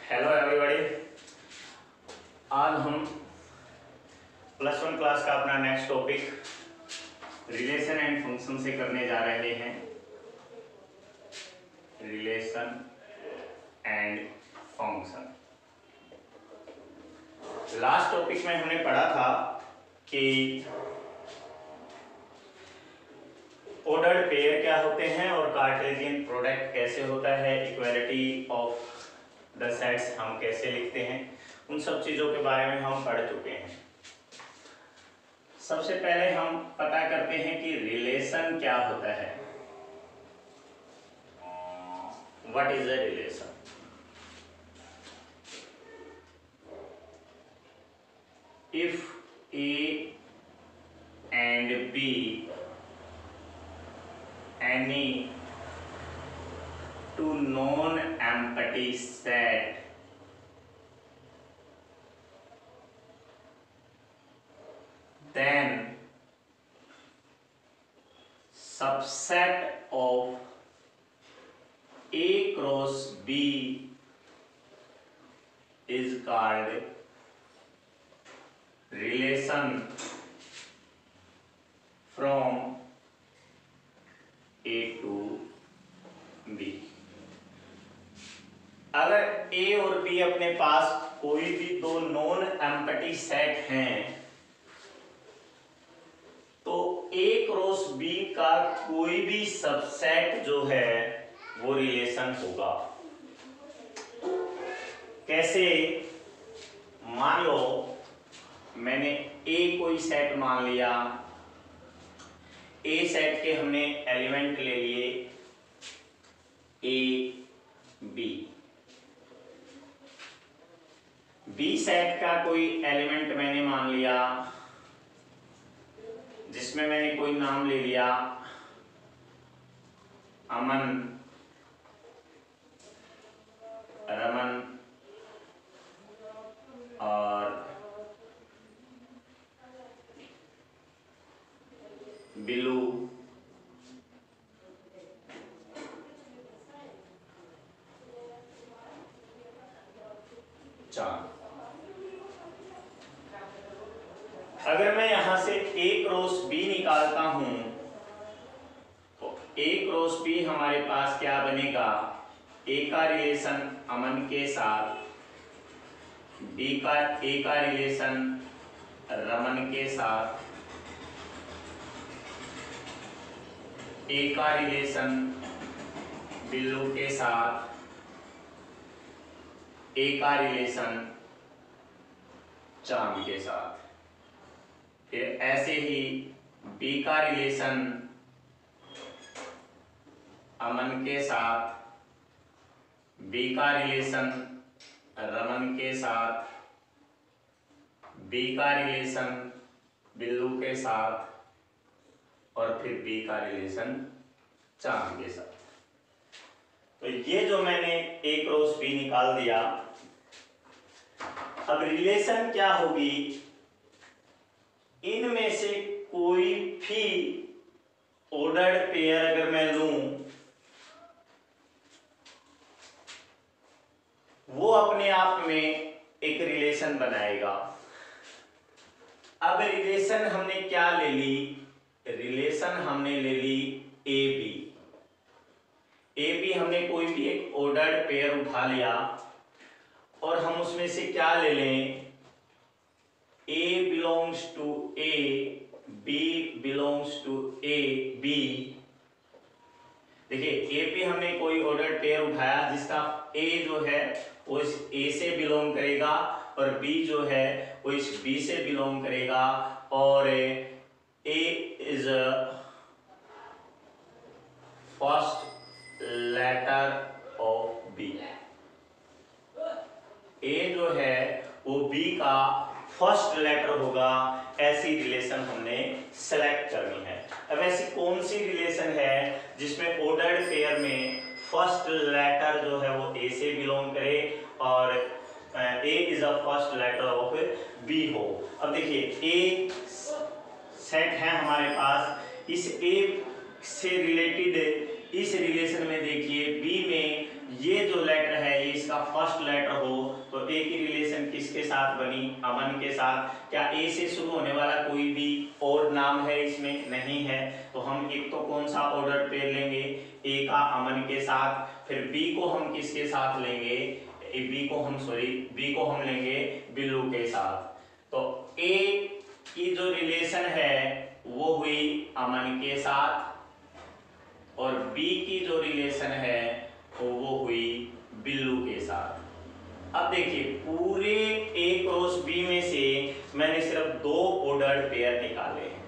Hello everybody. आज हम +1 class का अपना next topic relation and function से करने जा रहे हैं। Relation and function. Last topic में हमने पढ़ा था कि ऑर्डर्ड पेयर क्या होते हैं और कार्टेशियन प्रोडक्ट कैसे होता है, इक्वालिटी ऑफ द सेट्स हम कैसे लिखते हैं, उन सब चीज़ों के बारे में हम पढ़ चुके हैं। सबसे पहले हम पता करते हैं कि रिलेशन क्या होता है। What is a relation? If A and B any two non-empty set then subset of A cross B is called relation from A to B। अगर A और B अपने पास कोई भी दो नॉन एम्प्टी सेट हैं तो A क्रॉस B का कोई भी सबसेट जो है वो रिलेशन होगा। कैसे? मान लो मैंने A कोई सेट मान लिया, ए सेट के हमने एलिमेंट ले लिए ए बी, बी सेट का कोई एलिमेंट मैंने मान लिया जिसमें मैंने कोई नाम ले लिया अमन, रमन और बिलू, चार। अगर मैं यहां से ए क्रॉस बी निकालता हूं तो ए क्रॉस बी हमारे पास क्या बनेगा? ए का रिलेशन अमन के साथ, बी का ए का रिलेशन रमन के साथ, ए का रिलेशन बिल्लू के साथ, ए का रिलेशन चांद के साथ। फिर ऐसे ही बी का रिलेशन अमन के साथ, बी का रिलेशन रमन के साथ, बी का रिलेशन बिल्लू के साथ और फिर बी का रिलेशन चांद के साथ। तो ये जो मैंने ए क्रॉस बी निकाल दिया, अब रिलेशन क्या होगी? इनमें से कोई भी ऑर्डर्ड पेयर अगर मैं लूं वो अपने आप में एक रिलेशन बनाएगा। अब रिलेशन हमने क्या ले ली? रिलेशन हमने ले ली ए बी। ए बी हमने कोई भी एक ऑर्डर्ड पेयर उठा लिया और हम उसमें से क्या ले लें? A belongs to A, B belongs to A, B। देखिए ए बी हमने कोई ऑर्डर्ड पेयर उठाया जिसका A जो है वो इस A से बिलोंग करेगा और B जो है वो इस B से बिलोंग करेगा और A is a first letter of B। A जो है वो B का फर्स्ट लेटर होगा। ऐसी रिलेशन हमने सेलेक्ट करनी है। अब ऐसी कौन सी रिलेशन है जिसमें ऑर्डर्ड पेयर में फर्स्ट लेटर जो है वो ए से बिलोंग करे और A is a first letter of B हो। अब देखिए ए सेट है हमारे पास, इस ए से रिलेटेड इस रिलेशन में देखिए बी में ये जो लेटर है ये इसका फर्स्ट लेटर हो साथ बनी, अमन के साथ। क्या ए से शुरू होने वाला कोई भी और नाम है इसमें? नहीं है। तो हम एक तो कौन सा ऑर्डर पेयर लेंगे? ए का अमन के साथ। फिर बी को हम किसके साथ लेंगे? बी को हम लेंगे बिल्लू के साथ। तो ए की जो रिलेशन है वो हुई अमन के साथ और बी की जो रिलेशन है वो हुई बिल्लू के साथ। अब देखिए पूरे ए क्रॉस बी में से मैंने सिर्फ 2 ऑर्डर्ड पेयर निकाले हैं,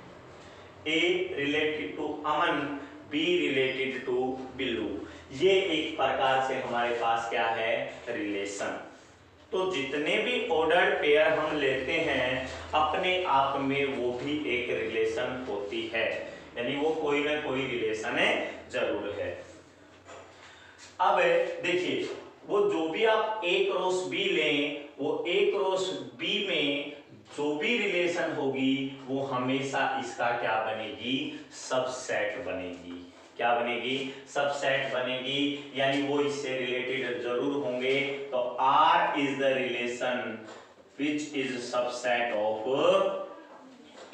A related to Aman, B related to Billu. ये एक प्रकार से हमारे पास क्या है? रिलेशन। तो जितने भी ऑर्डर्ड पेयर हम लेते हैं अपने आप में वो भी एक रिलेशन होती है, यानी वो कोई ना कोई रिलेशन है जरूर है। अब देखिए वो जो भी आप ए क्रॉस बी लें, वो ए क्रॉस बी में जो भी रिलेशन होगी वो हमेशा इसका क्या बनेगी? सबसेट बनेगी। क्या बनेगी? सबसेट बनेगी, यानी वो इससे रिलेटेड जरूर होंगे। तो R is the relation which is subset of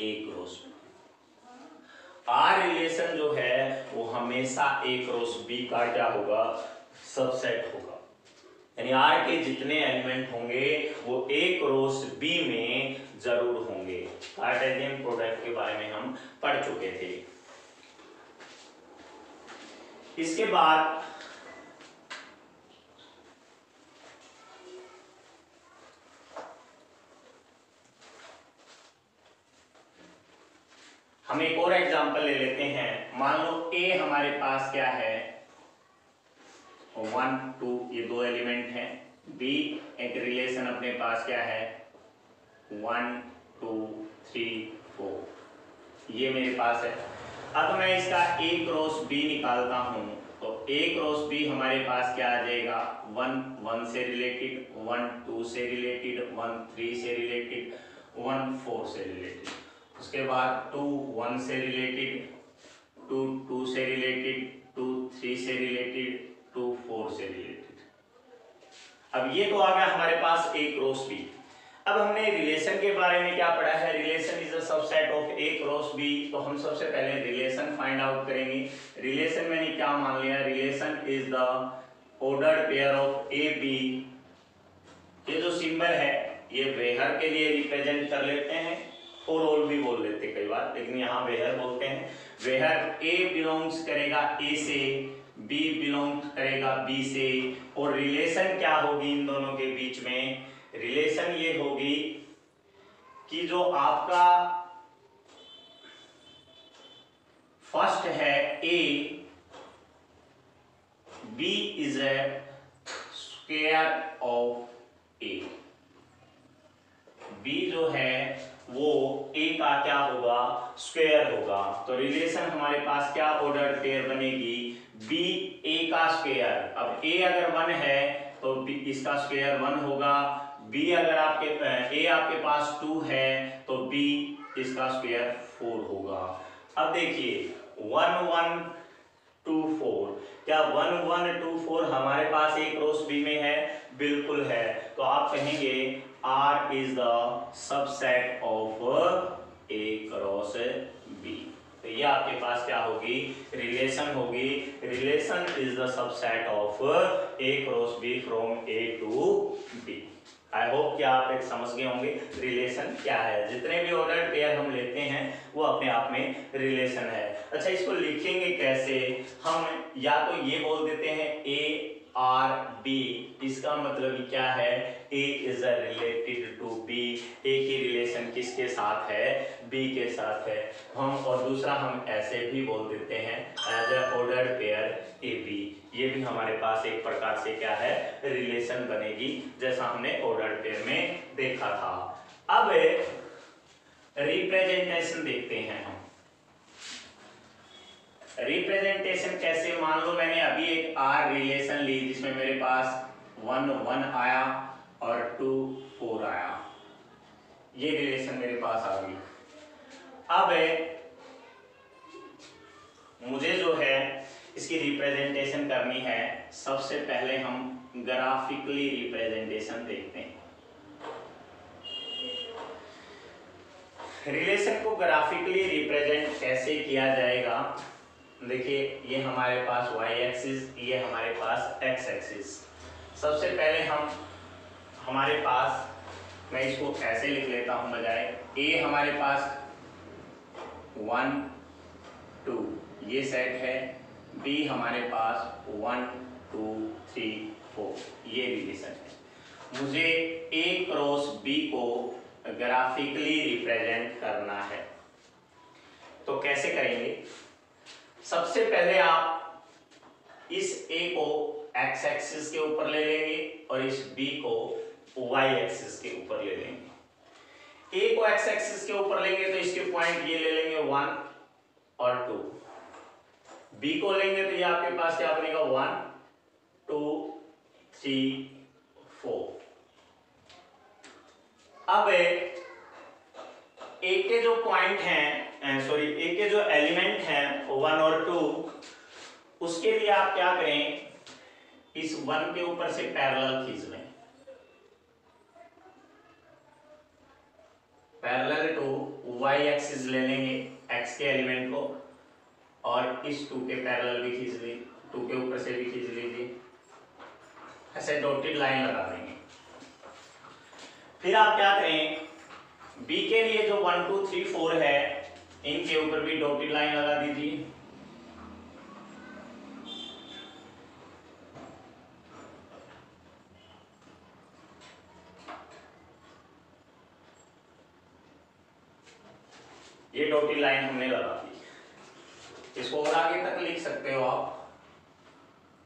A cross B. R relation जो है वो हमेशा ए क्रॉस बी का क्या होगा? सबसेट होगा। यानी R के जितने एलिमेंट होंगे वो ए क्रॉस बी में जरूर होंगे। कार्टेशियन प्रोडक्ट के बारे में हम पढ़ चुके थे। इसके बाद हम एक और एग्जांपल ले लेते हैं। मान लो ए हमारे पास क्या है? 1 2 ये 2 एलिमेंट हैं। बी एक रिलेशन अपने पास क्या है? 1 2 3 4 ये मेरे पास है। अब मैं इसका ए क्रॉस बी निकालता हूं तो ए क्रॉस बी हमारे पास क्या आ जाएगा? 1 1 से रिलेटेड, 1 2 से रिलेटेड, 1 3 से रिलेटेड, 1 4 से रिलेटेड। उसके बाद 2 1 से रिलेटेड, 2 2 से रिलेटेड, 2 3 से रिलेटेड, 2 4 से रिलेटेड। अब ये तो आ गया हमारे पास ए क्रॉस बी। अब हमने रिलेशन के बारे में क्या पढ़ा है? Relation is a subset of A cross B. तो हम सबसे पहले रिलेशन फाइंड आउट करेंगे। रिलेशन मैंने क्या मान लिया? Relation is the ordered pair of A B. ये जो सिंबल है ये वेहर के लिए रिप्रेजेंट कर लेते हैं, और ऑल भी बोल लेते कई बार, लेकिन यहाँ वेहर बोलते हैं। वेहर ए बिलोंग्स करेगा ए से, बी बिलोंग करेगा बी से, और रिलेशन क्या होगी इन दोनों के बीच में? रिलेशन ये होगी कि जो आपका फर्स्ट है A, B is a square of A. B जो है वो ए का क्या होगा? स्क्वायर होगा। तो रिलेशन हमारे पास क्या ऑर्डर पेयर बनेगी? बी ए का स्क्वायर। अब ए अगर 1 है तो बी इसका स्क्वायर 1 होगा। बी अगर ए आपके पास 2 है तो बी इसका स्क्वायर 4 होगा। अब देखिए 1 1 2 4, क्या 1 1 2 4 हमारे पास ए क्रॉस बी में है? बिल्कुल है। तो आप कहेंगे R is the subset of A cross B. तो ये आपके पास क्या होगी? रिलेशन होगी। Relation is the subset of A cross B from A to B. I hope कि आप एक समझ गए होंगे रिलेशन क्या है। जितने भी ऑर्डर्ड पेयर हम लेते हैं वो अपने आप में रिलेशन है। अच्छा, इसको लिखेंगे कैसे? हम या तो ये बोल देते हैं ए आर बी। इसका मतलब क्या है? ए इज रिलेटेड टू बी। ए की रिलेशन किसके साथ है? बी के साथ है। हम और दूसरा हम ऐसे भी बोल देते हैं as a ordered pair A B. ये भी हमारे पास एक प्रकार से क्या है? रिलेशन बनेगी, जैसा हमने ऑर्डर्ड पेयर में देखा था। अब रिप्रेजेंटेशन देखते हैं हम। रिप्रेजेंटेशन कैसे? मान लो मैंने अभी एक आर रिलेशन ली जिसमें मेरे पास 1 1 आया और 2 4 आया। ये रिलेशन मेरे पास आ गई। अब मुझे जो है इसकी रिप्रेजेंटेशन करनी है। सबसे पहले हम ग्राफिकली रिप्रेजेंटेशन देखते हैं। रिलेशन को ग्राफिकली रिप्रेजेंट कैसे किया जाएगा? देखिए, ये हमारे पास y एक्सिस, ये हमारे पास x एक्सिस। सबसे पहले हमारे पास, मैं इसको ऐसे लिख लेता हूं बजाय, a हमारे पास 1 2 ये सेट है, b हमारे पास 1 2 3 4 ये रिलेशन है। मुझे a क्रॉस b को ग्राफिकली रिप्रेजेंट करना है, तो कैसे करेंगे? सबसे पहले आप इस a को x एक्सिस के ऊपर ले लेंगे और इस b को y एक्सिस के ऊपर ले लेंगे। a को x एक्सिस के ऊपर लेंगे तो इसके पॉइंट ये ले लेंगे 1 और 2, b को लेंगे तो ये आपके पास क्या बनेगा 1 2 3 4। अब a के जो पॉइंट हैं, सॉरी a के जो एलिमेंट हैं 1 और 2, उसके लिए आप क्या करें, इस 1 के ऊपर से पैरेलल खींच लें, पैरेलल टू y एक्सिस ले लेंगे x के एलिमेंट को, और इस 2 के पैरेलल भी खींच ली, 2 के ऊपर से भी खींच लीजिए, ऐसे डॉटेड लाइन लगा देंगे। फिर आप क्या करें, b के लिए जो 1 2 3 4 है, इनके ऊपर भी डॉटेड लाइन लगा दीजिए। ये डॉटेड लाइन हमने लगा दी। इसको और आगे तक लिख सकते हो आप,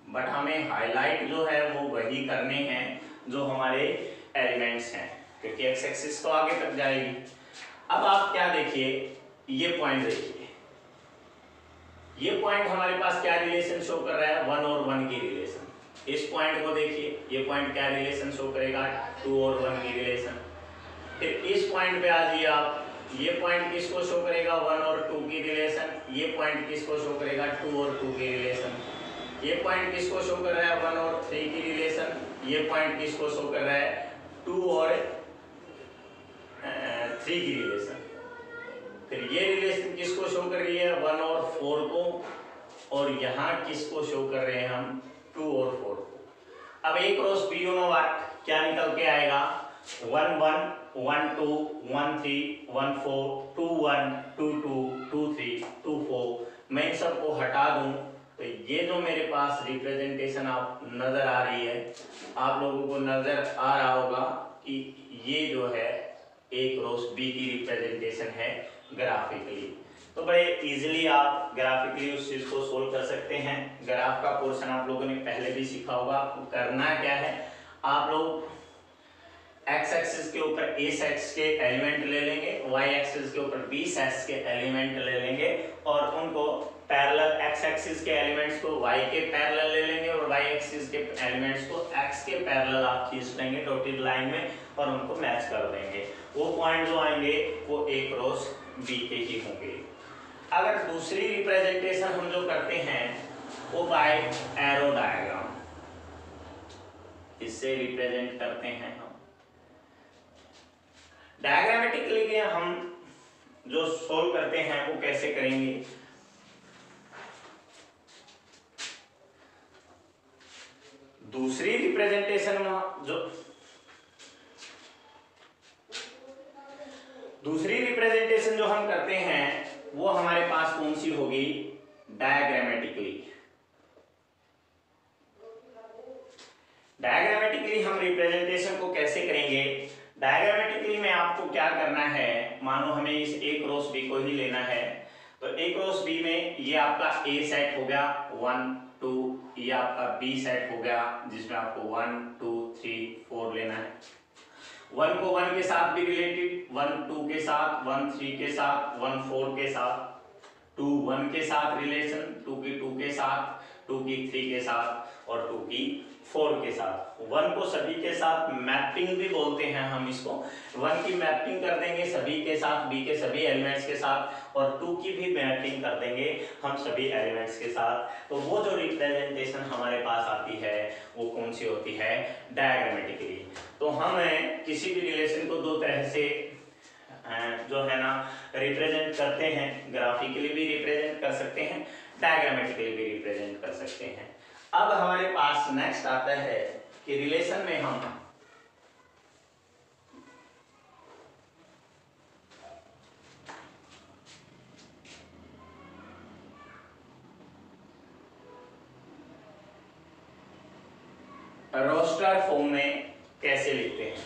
बट हमें हाईलाइट जो है वो वही करने हैं जो हमारे एलिमेंट्स हैं, क्योंकि एक्स एक्सिस तो आगे तक जाएगी। अब आप क्या देखिए, ये पॉइंट देखिए, ये पॉइंट हमारे पास क्या रिलेशन शो कर रहा है, 1 और 1 की रिलेशन। इस पॉइंट को देखिए, ये पॉइंट क्या रिलेशन शो करेगा, 2 और 1 की रिलेशन। फिर इस पॉइंट पे आ जाइए आप, ये पॉइंट किसको शो करेगा, 1 और 2 की रिलेशन। ये पॉइंट किसको शो करेगा, 2 और 2 की रिलेशन। ये पॉइंट किसको शो कर रहा है, 1 और 3 की रिलेशन। ये पॉइंट किसको शो कर रहा है, 2 और 3 की रिलेशन। फिर ये रिलेशन किसको शो कर रही है, 1 और 4 को, और यहाँ किसको शो कर रहे हैं हम, 2 और 4 को। अब a cross b you know what, क्या निकल के आएगा, 1 1 1 2 1 3 1 4 2 1 2 2 2 3 2 4। मैं इन सबको हटा दूं तो ये जो मेरे पास रिप्रेजेंटेशन आप नजर आ रही है, आप लोगों को नजर आ रहा होगा कि ये जो है a क्रॉस b की रिप्रेजेंटेशन है ग्राफिकली। तो बड़े इजीली आप ग्राफिकली उस चीज को सोल्व कर सकते हैं। ग्राफ का पोर्शन आप लोगों ने पहले भी सीखा होगा। आपको करना क्या है, आप लोग x एक्सिस के ऊपर a सेट्स के एलिमेंट ले लेंगे, y एक्सिस के ऊपर b सेट्स के एलिमेंट ले लेंगे, और उनको पैरेलल x एक्सिस के एलिमेंट्स को y के पैरेलल ले लेंगे, और y एक्सिस के एलिमेंट्स को x के पैरेलल आप खींच लेंगे डॉटेड लाइन में, और उनको मैच कर देंगे। वो पॉइंट जो आएंगे वो a क्रॉस b के ही होंगे। अगर दूसरी रिप्रेजेंटेशन हम जो करते हैं वो बाय एरो डायग्राम, इससे रिप्रेजेंट करते हैं हम। डायग्रामेटिकली हम जो सोल्व करते हैं वो कैसे करेंगे, दूसरी रिप्रेजेंटेशन में जो हम करते हैं वो हमारे पास कौन सी होगी, डायग्रामेटिकली। डायग्रामेटिकली हम रिप्रेजेंटेशन को कैसे करेंगे, डायग्रामेटिकली में आपको क्या करना है, मानो हमें इस a क्रॉस b को ही लेना है, तो a क्रॉस b में ये आपका a सेट हो गया 1 2, ये आपका b सेट हो गया जिसमें आपको 1 2 3 4 लेना है। 1 को 1 के साथ भी रिलेटेड, 1 2 के साथ, 1 3 के साथ, 1 4 के साथ, 2 1 के साथ रिलेशन, 2 की 2 के साथ, 2 की 3 के साथ, और 2 की 4 के साथ। 1 को सभी के साथ मैपिंग भी बोलते हैं हम इसको। 1 की मैपिंग कर देंगे सभी के साथ, b के सभी एलिमेंट्स के साथ, और 2 की भी मैपिंग कर देंगे हम सभी एलिमेंट्स के साथ। तो वो जो रिप्रेजेंटेशन हमारे पास आती है वो कौन सी होती है, डायग्रामेटिकली। तो हम किसी भी रिलेशन को दो तरह से जो है ना रिप्रेजेंट करते हैं, ग्राफिकली भी रिप्रेजेंट कर सकते हैं, डायग्रामेटिकली भी रिप्रेजेंट कर सकते हैं। अब हमारे पास नेक्स्ट आता है कि रिलेशन में हम रोस्टर फॉर्म में कैसे लिखते हैं।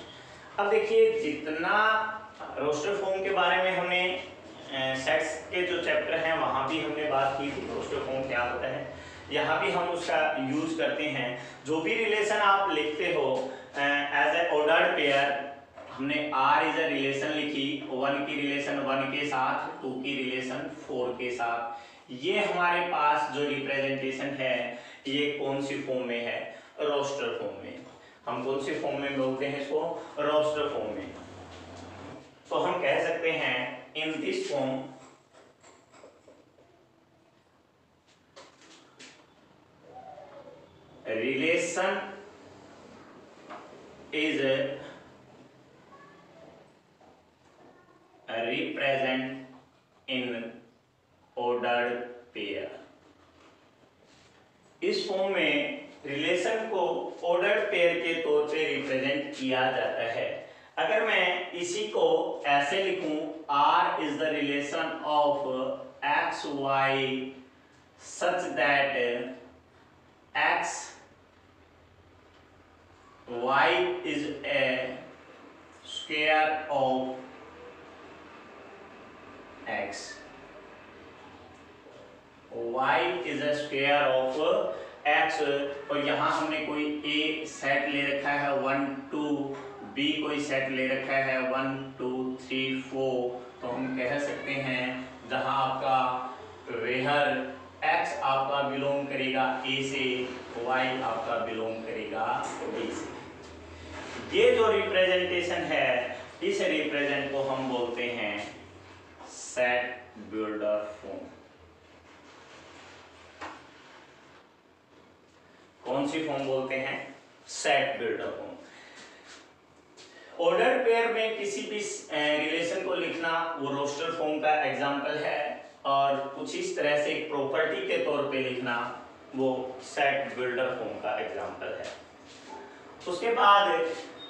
अब देखिए, जितना रोस्टर फॉर्म के बारे में हमने सेट्स के जो चैप्टर हैं वहाँ भी हमने बात की थी, रोस्टर फॉर्म क्या होता है, यहाँ भी हम उसका यूज करते हैं। जो भी रिलेशन आप लिखते हो एज ए ऑर्डर्ड पेयर, हमने आर इज ए रिलेशन लिखी, 1 की रिलेशन 1 के साथ, 2 की रिलेशन 4 के साथ। ये हमारे पास जो रिप्रेजेंटेशन है ये कौन सी फॉर्म में है, रोस्टर फॉर्म में। हम कौन सी फॉर्म में बोलते हैं इसको, रोस्टर फॉर्म में। तो हम कह सकते हैं in this form relation is represent in ordered pair. इस फॉर्म में रिलेशन को ऑर्डर्ड पेयर के तौर पे रिप्रेजेंट किया जाता है। अगर मैं इसी को ऐसे लिखूं, R is the relation of X Y such that X Y is a square of X, y is a square of x, और यहाँ हमने कोई a सेट ले रखा है 1 2, b कोई सेट ले रखा है 1 2 3 4। तो हम कह सकते हैं जहाँ आपका वेहर x आपका बिलोंग करेगा a से, y आपका बिलोंग करेगा b से। ये जो रिप्रेजेंटेशन है, इस रिप्रेजेंट को हम बोलते हैं सेट बिल्डर फॉर्म। कौन सी फॉर्म बोलते हैं, set builder form. Order pair में किसी भी रिलेशन को लिखना वो रोस्टर फॉर्म का एग्जांपल है, और कुछ इस तरह से एक प्रॉपर्टी के तौर पे लिखना वो सेट बिल्डर फॉर्म का एग्जांपल है। उसके बाद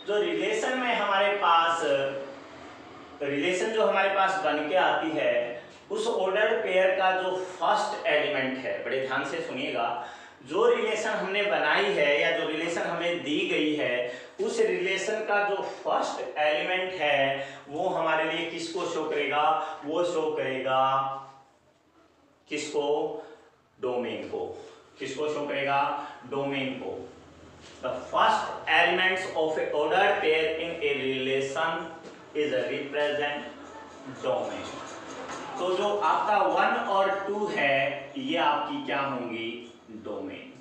जो रिलेशन में हमारे पास रिलेशन जो हमारे पास बन के आती है, उस ऑर्डर्ड पेयर का जो फर्स्ट एलिमेंट है, बड़े ध्यान से सुनिएगा, जो रिलेशन हमने बनाई है या जो रिलेशन हमें दी गई है, उस रिलेशन का जो फर्स्ट एलिमेंट है वो हमारे लिए किसको शो करेगा, वो शो करेगा किसको, डोमेन को। किसको शो करेगा, डोमेन को। The first elements of A ordered pair in a relation is represent domain. तो जो आपका 1 और 2 है ये आपकी क्या होंगी, डोमेन।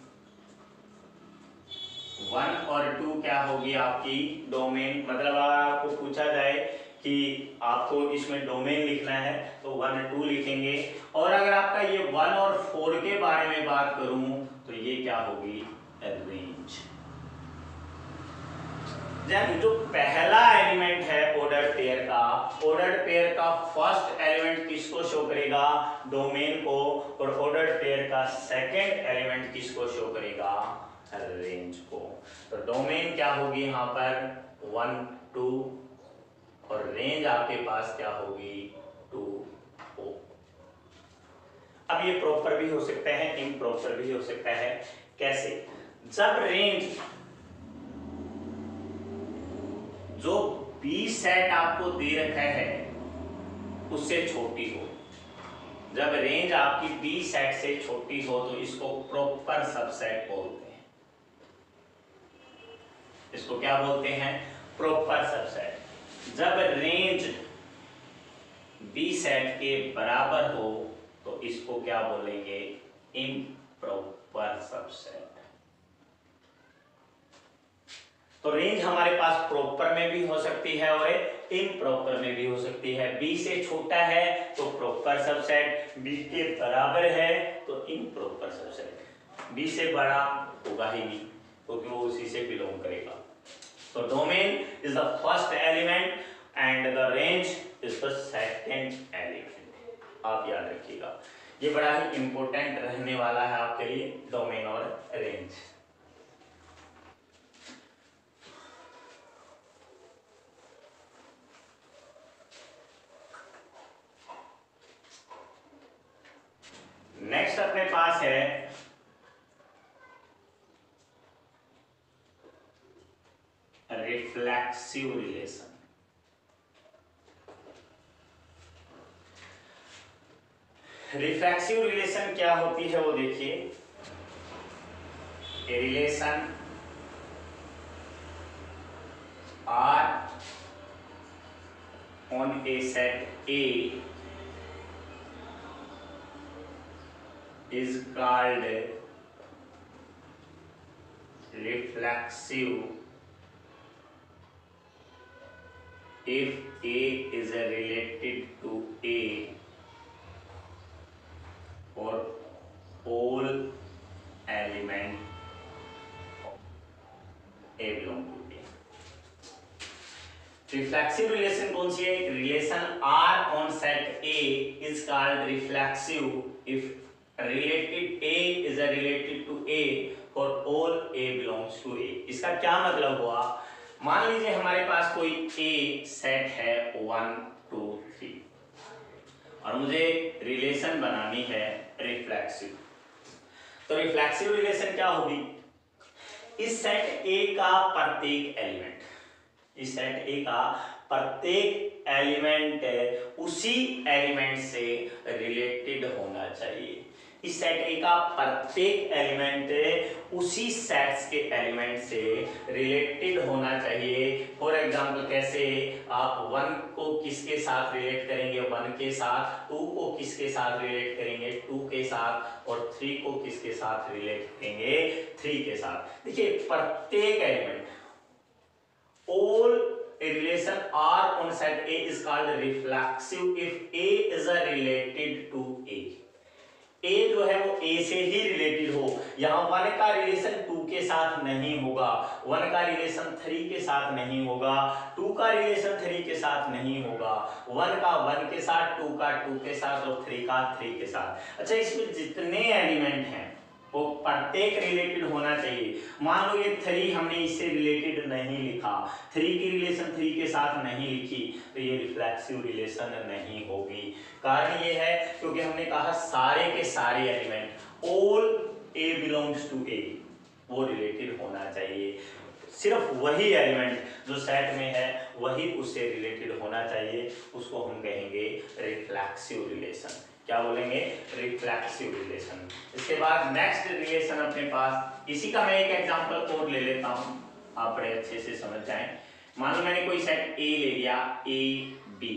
1 और 2 क्या होगी आपकी, डोमेन। मतलब अगर आपको पूछा जाए कि आपको इसमें डोमेन लिखना है तो 1 2 लिखेंगे, और अगर आपका ये 1 और 4 के बारे में बात करूं तो ये क्या होगी, रेंज। यानी जो पहला एलिमेंट है ऑर्डर्ड पेयर का फर्स्ट एलिमेंट किसको शो करेगा, डोमेन को, और ऑर्डर्ड पेयर का सेकंड एलिमेंट किसको शो करेगा, रेंज को। तो डोमेन क्या होगी यहाँ पर 1 2, और रेंज आपके पास क्या होगी 2 4। अब ये प्रॉपर भी हो सकता है, इम्प्रॉपर भी हो सकता है। कैसे, जब रेंज जो बी सेट आपको दे रखा है उससे छोटी हो, जब रेंज आपकी बी सेट से छोटी हो तो इसको प्रॉपर सबसेट बोलते हैं। इसको क्या बोलते हैं, प्रॉपर सबसेट। जब रेंज बी सेट के बराबर हो तो इसको क्या बोलेंगे, इम्प्रॉपर सबसेट। तो रेंज हमारे पास प्रॉपर में भी हो सकती है और इम्प्रॉपर में भी हो सकती है। बी से छोटा है तो प्रॉपर सबसेट, बी के बराबर है तो इम्प्रॉपर सबसेट। बी से बड़ा होगा ही नहीं क्योंकि वो उसी से बिलोंग करेगा। तो domain is the first element and the range is the second element. आप याद रखिएगा, ये बड़ा ही इंपॉर्टेंट रहने वाला है आपके लिए, डोमेन और रेंज। नेक्स्ट अपने पास है रिफ्लेक्सिव रिलेशन। रिफ्लेक्सिव रिलेशन क्या होती है वो देखिए, a relation R on a set A is called reflexive if A is related to A or all element A belong to A। Reflexive relation कौन सी है? Relation R on set A is called reflexive if related A is a related to A और all A belongs to A। इसका क्या मतलब हुआ? मान लीजिए हमारे पास कोई A सेट है 1 2 3 और मुझे रिलेशन बनानी है रिफ्लेक्सिव। तो रिफ्लेक्सिव रिलेशन क्या होगी? इस सेट A का प्रत्येक एलिमेंट, इस सेट A का प्रत्येक एलिमेंट उसी एलिमेंट से रिलेटेड होना चाहिए। इस सेट ए का प्रत्येक एलिमेंट उसी सेट्स के एलिमेंट से रिलेटेड होना चाहिए। फॉर एग्जांपल कैसे? आप 1 को किसके साथ रिलेट करेंगे? 1 के साथ। 2 को किसके साथ रिलेट करेंगे? 2 के साथ। और 3 को किसके साथ रिलेट करेंगे? 3 के साथ। देखिए प्रत्येक element, all a relation R on set A is called reflexive if A is a related to A। A जो है वो A से ही रिलेटेड हो। यहाँ 1 का रिलेशन 2 के साथ नहीं होगा, 1 का रिलेशन 3 के साथ नहीं होगा, 2 का रिलेशन 3 के साथ नहीं होगा, 1 का 1 के साथ, 2 का 2 के साथ और 3 का 3 के साथ। अच्छा, इसमें जितने एलिमेंट हैं वो प्रत्येक रिलेटेड होना चाहिए। मान लो ये 3 हमने इससे रिलेटेड नहीं लिखा, 3 की रिलेशन 3 के साथ नहीं लिखी, तो ये रिफ्लेक्सिव रिलेशन नहीं होगी। कारण ये है क्योंकि हमने कहा सारे के सारे element all A belongs to A, वो रिलेटेड होना चाहिए। सिर्फ वही एलिमेंट जो सेट में है वही उससे रिलेटेड होना चाहिए, उसको हम कहेंगे रिफ्लेक्सिव रिलेशन। क्या बोलेंगे? Reflexive relation. इसके बाद नेक्स्ट रिलेशन अपने पास, इसी का मैं एक एग्जांपल और ले लेता हूं, आप बड़े अच्छे से समझ जाएं। मान लो मैंने कोई सेट ए ले लिया, ए बी,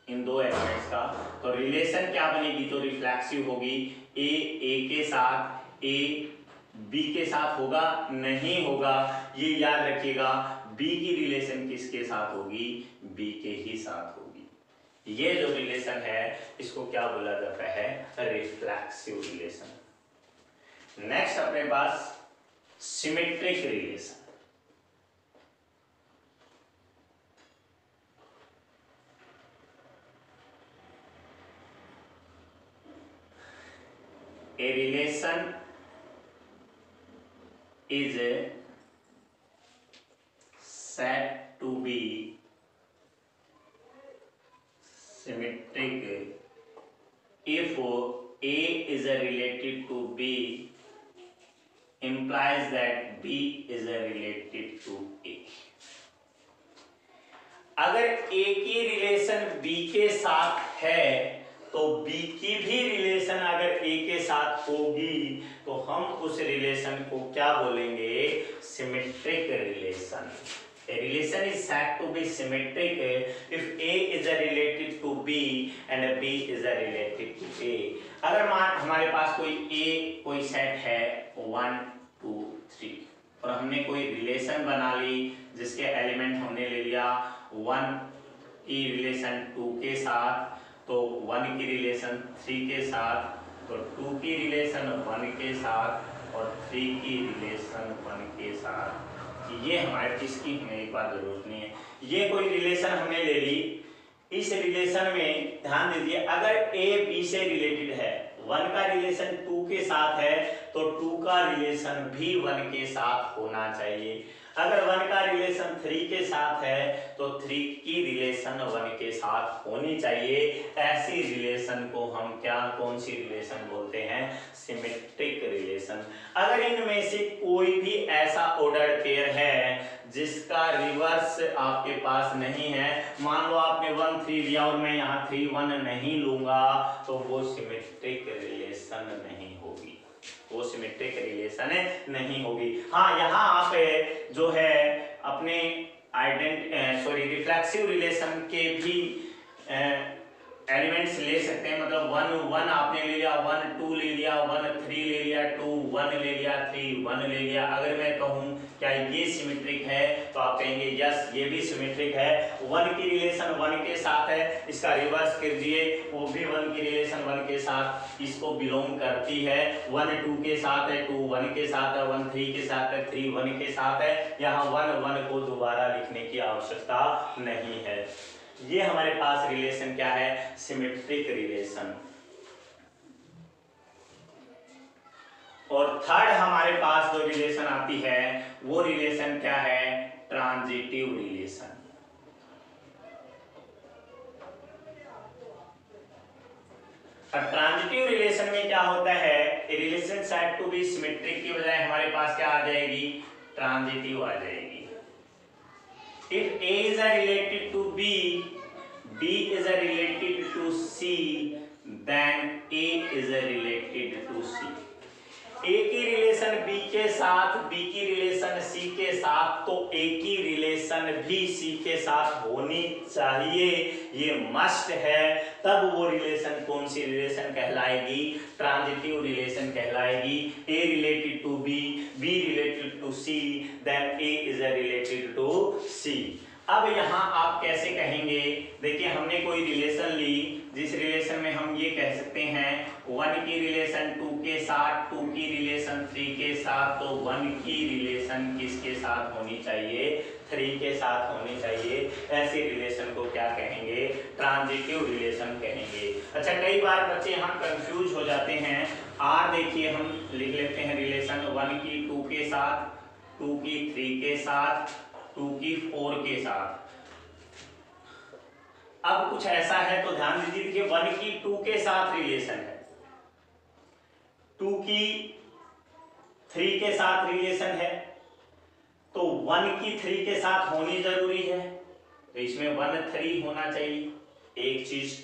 इन दो एलिमेंट्स का, तो रिलेशन क्या बनेगी? जो रिफ्लेक्सिव होगी, ए के साथ, ए बी के साथ होगा? नहीं होगा। ये याद रखिएगा, बी की रिलेशन किसके साथ होगी? बी के ही साथ होगी। ये जो रिलेशन है इसको क्या बोला जाता है? Reflexive relation. नेक्स्ट अपने पास symmetric relation. A relation is said to be symmetric if A is related to B implies that B is related to A। अगर A की रिलेशन B के साथ है तो B की भी रिलेशन अगर A के साथ होगी तो हम उस रिलेशन को क्या बोलेंगे? Symmetric relation. A relation is said to be symmetric if A is related to B and B is related to A। अगर मान हमारे पास कोई सेट है 1 2 3 और हमने कोई रिलेशन बना ली जिसके एलिमेंट हमने ले लिया 1 की रिलेशन 2 के साथ, तो 1 की रिलेशन 3 के साथ, तो 2 की रिलेशन 1 के साथ और 3 की रिलेशन 1 के साथ। ये हमारे इसकी हमें एक बार जरूरत नहीं है। ये कोई रिलेशन हमने ले ली, इस रिलेशन में ध्यान दीजिए, अगर ए बी से रिलेटेड है, 1 का रिलेशन 2 के साथ है तो 2 का रिलेशन भी 1 के साथ होना चाहिए। अगर 1 का रिलेशन 3 के साथ है तो 3 की रिलेशन 1 के साथ होनी चाहिए। ऐसी रिलेशन को हम क्या, कौन सी रिलेशन बोलते हैं? Symmetric relation. अगर इनमें से कोई भी ऐसा ऑर्डर्ड पेयर है जिसका रिवर्स आपके पास नहीं है, मान लो आपने 1 3 लिया और मैं यहाँ 3 1 नहीं लूंगा, तो वो सिमेट्रिक रिलेशन नहीं होगी, वो सिमेट्रिक रिलेशन नहीं होगी। हाँ, यहाँ आप जो है अपने रिफ्लेक्सिव रिलेशन के भी एलिमेंट्स ले सकते हैं। मतलब 1 1 आपने ले लिया, 1 2 ले लिया, 1 3 ले लिया, 2 1 ले लिया, 3 1 ले लिया। अगर मैं कहूँ क्या ये सिमेट्रिक है तो आप कहेंगे यस ये भी सिमेट्रिक है। 1 की रिलेशन 1 के साथ है, इसका रिवर्स कीजिए, वो भी 1 की रिलेशन 1 के साथ इसको बिलोंग करती है। 1 2 के साथ है, 2 1 के साथ है, 1 3 के साथ है, 3 1 के साथ है। यहाँ 1 1 को दोबारा लिखने की आवश्यकता नहीं है। ये हमारे पास रिलेशन क्या है? Symmetric relation. और थर्ड हमारे पास जो रिलेशन आती है वो रिलेशन क्या है? Transitive relation. ट्रांजिटिव रिलेशन में क्या होता है? Relation set to be symmetric की बजाय हमारे पास क्या आ जाएगी? ट्रांजिटिव आ जाएगी। If A is related to B, B is related to C, then A is related to C. A की रिलेशन B के साथ, B की रिलेशन C के साथ, तो A की रिलेशन भी C के साथ होनी चाहिए, ये मस्ट है। तब वो रिलेशन कौन सी रिलेशन कहलाएगी? ट्रांजिटिव रिलेशन कहलाएगी। A related to B, B related to C, then A is related to C। अब यहाँ आप कैसे कहेंगे? देखिए हमने कोई रिलेशन ली जिस रिलेशन में हम ये कह सकते हैं 1 की रिलेशन 2 के साथ, 2 की रिलेशन 3 के साथ, तो 1 की रिलेशन किसके साथ होनी चाहिए? 3 के साथ होनी चाहिए। ऐसे रिलेशन को क्या कहेंगे? ट्रांजिटिव रिलेशन कहेंगे। अच्छा, कई बार बच्चे यहाँ कंफ्यूज हो जाते हैं। आर देखिए हम लिख लेते हैं रिलेशन 1 की 2 के साथ, 2 की 3 के साथ, 2 की 4 के साथ। अब कुछ ऐसा है तो ध्यान दीजिए, देखिए 1 की 2 के साथ रिलेशन है, 2 की 3 के साथ रिलेशन है, तो 1 की 3 के साथ होनी जरूरी है, तो इसमें 1 3 होना चाहिए एक चीज।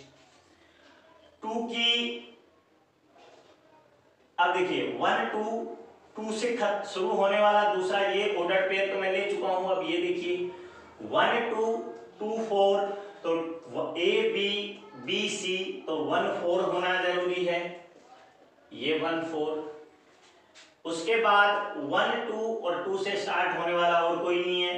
2 की, अब देखिए 1 2 से शुरू होने वाला दूसरा ये ऑर्डर पेयर तो मैं ले चुका हूं। अब ये देखिए 1 2 2 4, तो A B B C, तो 1 4 होना जरूरी है, ये 1 4। उसके बाद 1 2 और 2 से स्टार्ट होने वाला और कोई नहीं है।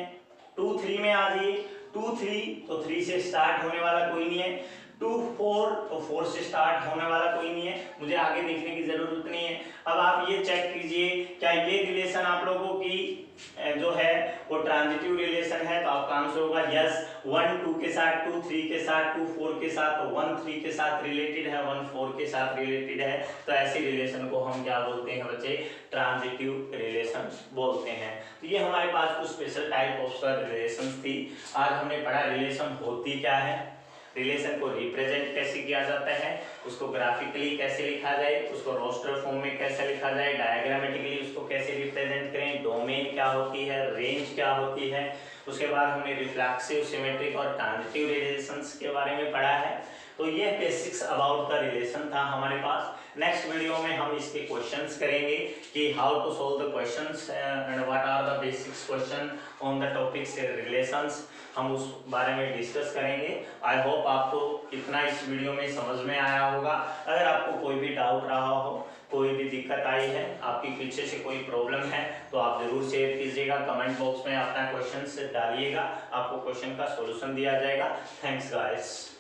2 3 में आ जाइए, 2 3, तो 3 से स्टार्ट होने वाला कोई नहीं है। 2 4, तो 4 से स्टार्ट होने वाला कोई नहीं है। मुझे आगे देखने की जरूरत नहीं है। अब आप ये चेक कीजिए क्या ये रिलेशन आप लोगों की जो है वो ट्रांजिटिव रिलेशन है, तो आपका आंसर होगा यस। 1 2 के साथ, 2 3 के साथ, 2 4 के साथ, तो 1 3 के साथ रिलेटेड है, 1 4 के साथ रिलेटेड है, तो ऐसी रिलेशन को हम क्या बोलते हैं बच्चे? ट्रांजिटिव रिलेशन बोलते हैं। तो ये हमारे पास कुछ स्पेशल टाइप ऑफ रिलेशन थी। आज हमने पढ़ा रिलेशन होती क्या है, रिलेशन को रिप्रेजेंट कैसे किया जाता है, उसको ग्राफिकली कैसे लिखा जाए, उसको रोस्टर फॉर्म में कैसे लिखा जाए, डायग्रामेटिकली उसको कैसे रिप्रेजेंट करें, डोमेन क्या होती है, रेंज क्या होती है। उसके बाद हमने रिफ्लेक्सिव, सिमेट्रिक और ट्रांजिटिव रिलेशंस के बारे में पढ़ा है। तो ये बेसिक्स अबाउट द रिलेशन था हमारे पास। नेक्स्ट वीडियो में हम इसके क्वेश्चंस करेंगे कि how to solve the questions and what are the basics question on the topics relations, हम उस बारे में डिस्कस करेंगे। आई होप आपको इतना इस वीडियो में समझ में आया होगा। अगर आपको कोई भी डाउट रहा हो, कोई भी दिक्कत आई है, आपकी पीछे से कोई प्रॉब्लम है, तो आप जरूर शेयर कीजिएगा, कमेंट बॉक्स में अपना क्वेश्चन डालिएगा, आपको क्वेश्चन का सॉल्यूशन दिया जाएगा। Thanks guys.